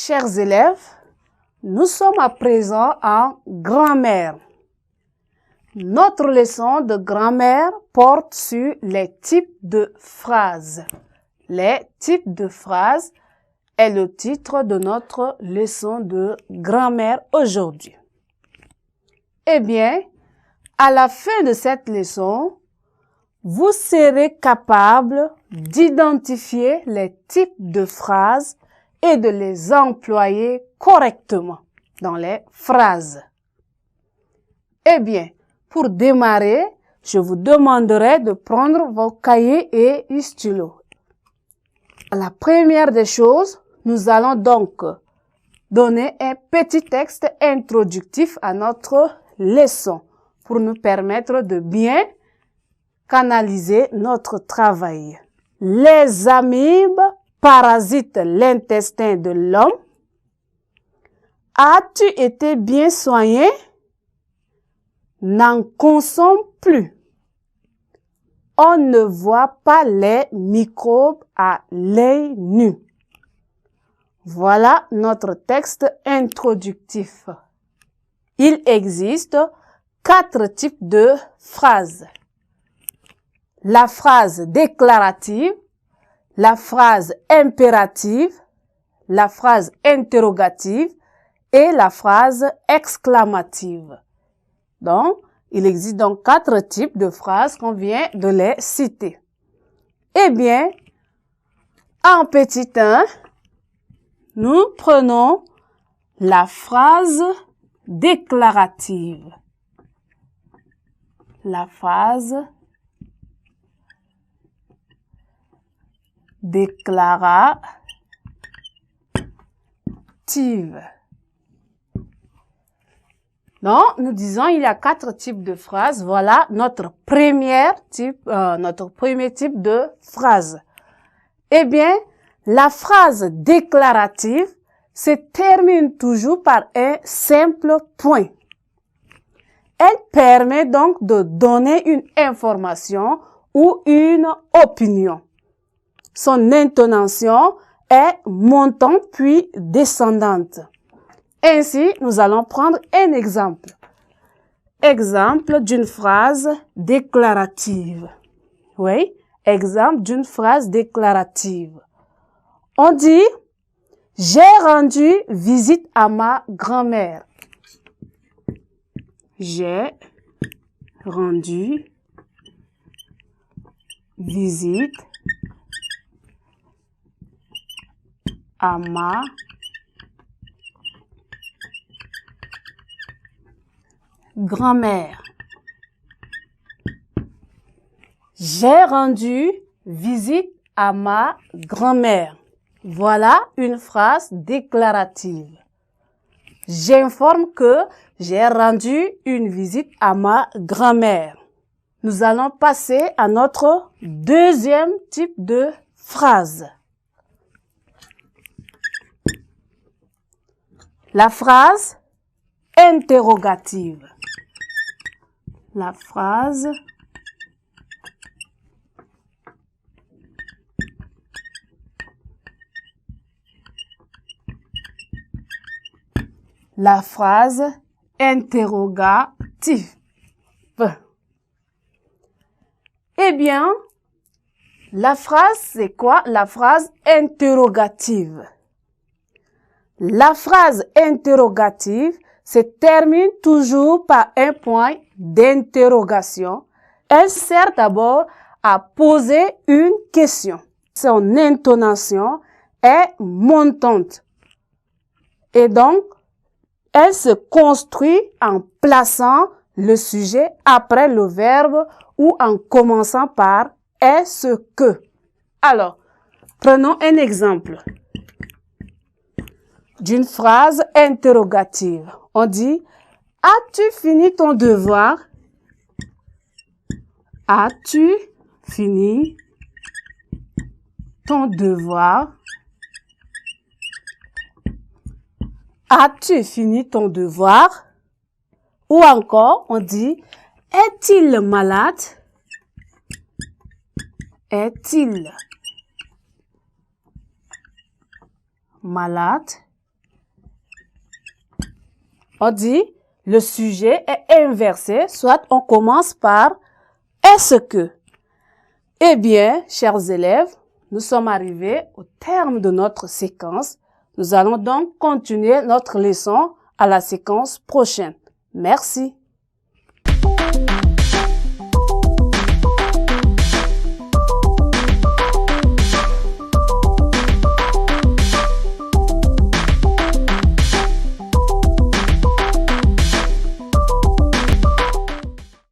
Chers élèves, nous sommes à présent en grammaire. Notre leçon de grammaire porte sur les types de phrases. Les types de phrases est le titre de notre leçon de grammaire aujourd'hui. Eh bien, à la fin de cette leçon, vous serez capable d'identifier les types de phrases et de les employer correctement dans les phrases. Eh bien, pour démarrer, je vous demanderai de prendre vos cahiers et stylos. La première des choses, nous allons donc donner un petit texte introductif à notre leçon pour nous permettre de bien canaliser notre travail. Les amibes parasitent l'intestin de l'homme. As-tu été bien soigné? N'en consomme plus. On ne voit pas les microbes à l'œil nu. Voilà notre texte introductif. Il existe 4 types de phrases. La phrase déclarative, la phrase impérative, la phrase interrogative et la phrase exclamative. Donc, il existe donc 4 types de phrases qu'on vient de les citer. Eh bien, en petit 1, nous prenons la phrase déclarative. La phrase déclarative. Donc, nous disons il y a 4 types de phrases. Voilà notre premier type de phrase. Eh bien, la phrase déclarative se termine toujours par un simple point. Elle permet donc de donner une information ou une opinion. Son intonation est montante puis descendante. Ainsi, nous allons prendre un exemple. Exemple d'une phrase déclarative. Oui, exemple d'une phrase déclarative. On dit « J'ai rendu visite à ma grand-mère ». J'ai rendu visite à ma grand-mère. J'ai rendu visite à ma grand-mère. Voilà une phrase déclarative. J'informe que j'ai rendu une visite à ma grand-mère. Nous allons passer à notre deuxième type de phrase. La phrase interrogative. La phrase interrogative. Eh bien, la phrase, c'est quoi? La phrase interrogative. La phrase interrogative se termine toujours par un point d'interrogation. Elle sert d'abord à poser une question. Son intonation est montante. Et donc, elle se construit en plaçant le sujet après le verbe ou en commençant par « est-ce que ». Alors, prenons un exemple d'une phrase interrogative. On dit « As-tu fini ton devoir? » As-tu fini ton devoir? As-tu fini ton devoir? Ou encore, on dit « Est-il malade? » Est-il malade? On dit le sujet est inversé, soit on commence par est-ce que. Eh bien, chers élèves, nous sommes arrivés au terme de notre séquence. Nous allons donc continuer notre leçon à la séquence prochaine. Merci.